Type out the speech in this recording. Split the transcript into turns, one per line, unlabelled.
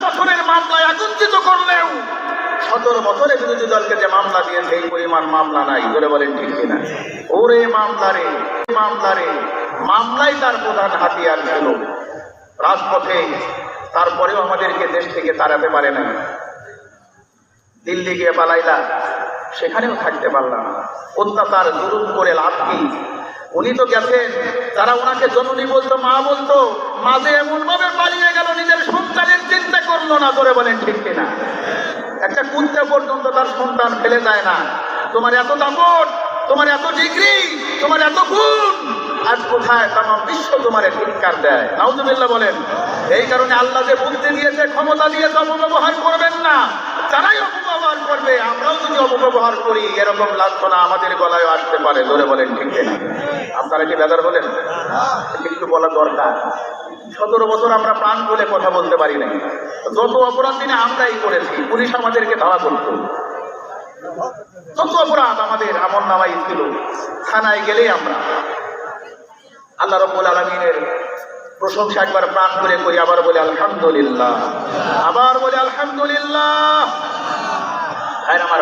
বছরের মামলায় একত্রিত করলেও 17 বছরে বিরোধী দলকে যে মামলা দিয়েছে এই পরিমাণ মামলা নাই। বলে বলেন ঠিক কিনা? ওরে মামলারে মামলাই তার প্রধান হাতিয়ার ছিল রাজপথে। তারপরেও আমাদেরকে দেশ থেকে তাড়াতে পারে না। দিল্লি গিয়ে পালাইলা, সেখানেও থাকতে পারলাম। অত্যাচার জুলুম করে লাভ কি? উনি তো গেছেন, যারা ওনাকে জননী বলতো, মা বলতো, মাঝে এমন ভাবে পালিয়ে গেল, নিজের সন্তানের চিন্তা করলো না। করে বলেন ঠিক কিনা? একটা কুত্তা পর্যন্ত তার সন্তান ফেলে যায় না। তোমার এত দাপট, তোমার এত ডিগ্রি, তোমার এত গুণ, আজ কোথায় তাম বিশ্ব তোমার ধিক্কার দেয়। নাউজুবিল্লাহ বলেন। এই কারণে আল্লাহ যে বুদ্ধি দিয়েছে, ক্ষমতা দিয়েছে, অপব্যবহার করবেন না। যারাই অপব্যবহার করবে, আমরাও যদি অপব্যবহার করি, এরকম লাঞ্ছনা আমাদের গলায় আসতে পারে। ধরে বলেন ঠিক কিনা? আপনারা কি বেজার বলেন? একটু বলা দরকার। 17 বছর আমরা প্রাণ বলে কথা বলতে পারি না। যত অপরাধ দিনে আমরাই করেছি, পুলিশ আমাদেরকে ধাওয়া করত। যত অপরাধ আমাদের আমল নামাই ছিল, থানায় গেলেই আমরা। আল্লাহ রাব্বুল আলামিনের প্রশংসা একবার প্রাণ করে করি, আবার বলে আলহামদুলিল্লাহ, আবার বলে আলহামদুলিল্লাহ।